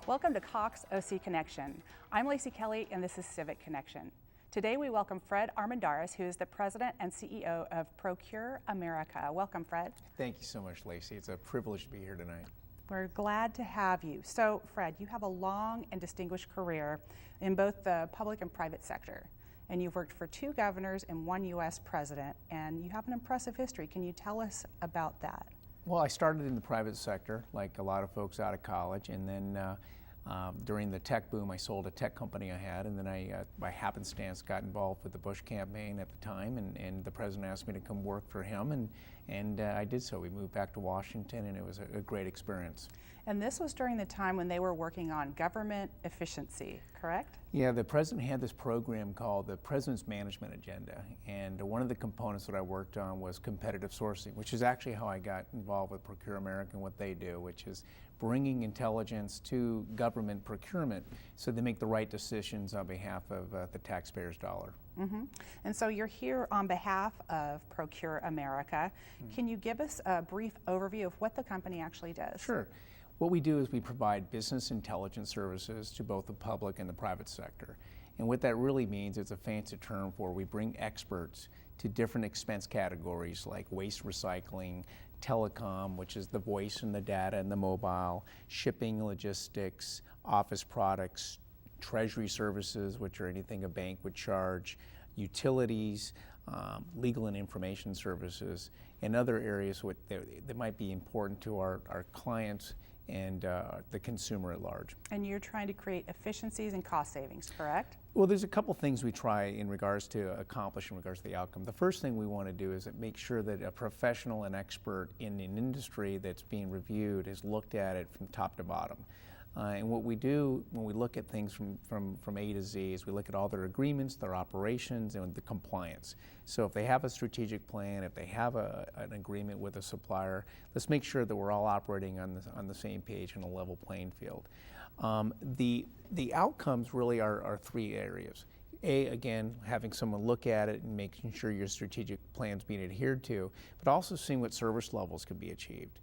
Welcome to Cox OC Connection. I'm Lacey Kelly and this is Civic Connection. Today we welcome Fred Armendariz, who is the President and CEO of Procure America. Welcome, Fred. Thank you so much, Lacey. It's a privilege to be here tonight. We're glad to have you. So, Fred, you have a long and distinguished career in both the public and private sector. And you've worked for 2 governors and 1 U.S. president, and you have an impressive history. Can you tell us about that? Well, I started in the private sector, like a lot of folks out of college, and then during the tech boom, I sold a tech company I had, and then I, by happenstance, got involved with the Bush campaign at the time, and the president asked me to come work for him, and I did so. We moved back to Washington, and it was a great experience. And this was during the time when they were working on government efficiency, correct? Yeah, the president had this program called the President's Management Agenda, and one of the components that I worked on was competitive sourcing, which is actually how I got involved with Procure America and what they do, which is bringing intelligence to government procurement so they make the right decisions on behalf of the taxpayer's dollar. Mm-hmm. And so you're here on behalf of Procure America. Can you give us a brief overview of what the company actually does? Sure. What we do is we provide business intelligence services to both the public and the private sector. And what that really means, it's a fancy term for we bring experts to different expense categories like waste recycling, telecom, which is the voice and the data and the mobile, shipping, logistics, office products, treasury services, which are anything a bank would charge, utilities, legal and information services, and other areas that might be important to our clients and the consumer at large. And you're trying to create efficiencies and cost savings, correct? Well, there's a couple things we try in regards to accomplish in regards to the outcome. The first thing we want to do is make sure that a professional and expert in an industry that's being reviewed has looked at it from top to bottom. And what we do when we look at things from A to Z is we look at all their agreements, their operations, and the compliance. So if they have a strategic plan, if they have an agreement with a supplier, let's make sure that we're all operating on the same page on a level playing field. The outcomes really are 3 areas. A, again, having someone look at it and making sure your strategic plan's being adhered to, but also seeing what service levels can be achieved.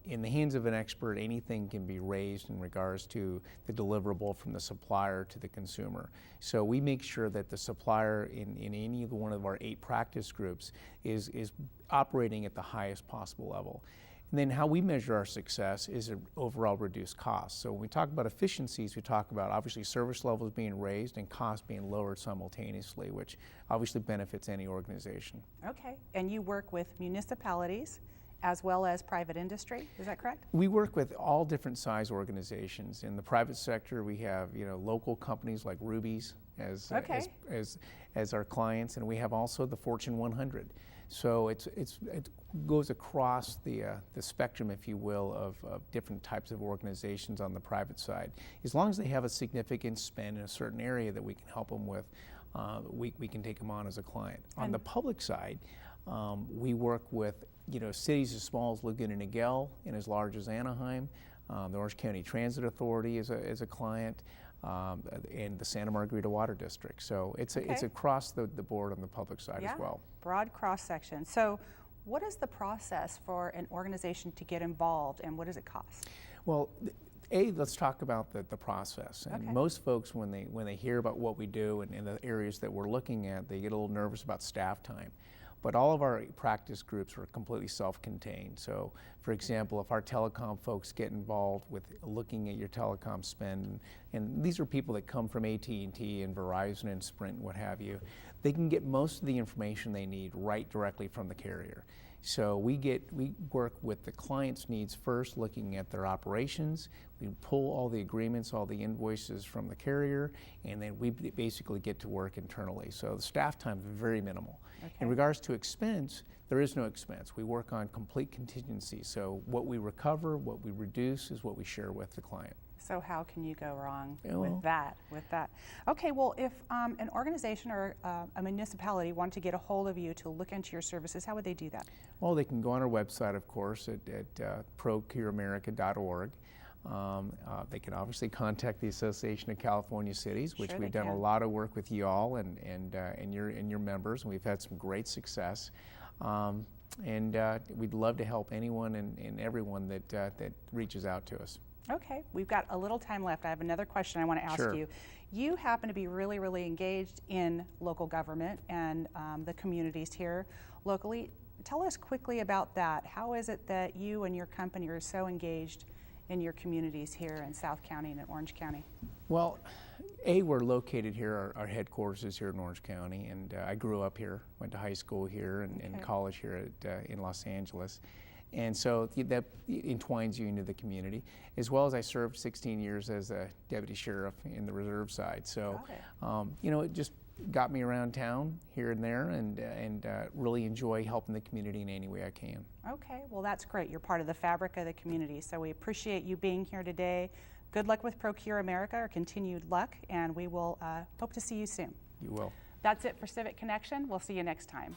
In the hands of an expert, anything can be raised in regards to the deliverable from the supplier to the consumer. So we make sure that the supplier in any one of our 8 practice groups is operating at the highest possible level. And then how we measure our success is an overall reduced cost. So when we talk about efficiencies, we talk about obviously service levels being raised and costs being lowered simultaneously, which obviously benefits any organization. Okay, and you work with municipalities as well as private industry, is that correct? We work with all different size organizations. In the private sector, we have local companies like Ruby's as our clients, and we have also the Fortune 100. So it goes across the spectrum, if you will, of different types of organizations on the private side. As long as they have a significant spend in a certain area that we can help them with, we can take them on as a client. On the public side, we work with cities as small as Laguna Niguel and as large as Anaheim. The Orange County Transit Authority is a client, and the Santa Margarita Water District. So it's across the board on the public side as well. Broad cross section. So what is the process for an organization to get involved, and what does it cost? Well, let's talk about the process. And most folks, when they hear about what we do and the areas that we're looking at, they get a little nervous about staff time. But all of our practice groups are completely self-contained. So, for example, if our telecom folks get involved with looking at your telecom spend, and these are people that come from AT&T and Verizon and Sprint and what have you, they can get most of the information they need right directly from the carrier. So we work with the client's needs first, looking at their operations. We pull all the agreements, all the invoices from the carrier, and then we basically get to work internally. So the staff time is very minimal. In regards to expense, there is no expense. We work on complete contingency. So what we recover, what we reduce is what we share with the client. So how can you go wrong with that? Okay, well, if an organization or a municipality wanted to get a hold of you to look into your services, how would they do that? Well, they can go on our website, of course, at procureamerica.org. They can obviously contact the Association of California Cities, which we've done a lot of work with you all and your members, and we've had some great success. And we'd love to help anyone and everyone that reaches out to us. Okay, we've got a little time left. I have another question I want to ask Sure. you. You happen to be really, really engaged in local government and the communities here locally. Tell us quickly about that. How is it that you and your company are so engaged in your communities here in South County and in Orange County? Well, we're located here, our headquarters is here in Orange County, and I grew up here, went to high school here and college here in Los Angeles. And so that entwines you into the community, as well as I served 16 years as a deputy sheriff in the reserve side. So, it just got me around town here and there, and really enjoy helping the community in any way I can. Okay, well that's great. You're part of the fabric of the community, so we appreciate you being here today. Good luck with Procure America, or continued luck, and we will hope to see you soon. You will. That's it for Civic Connection. We'll see you next time.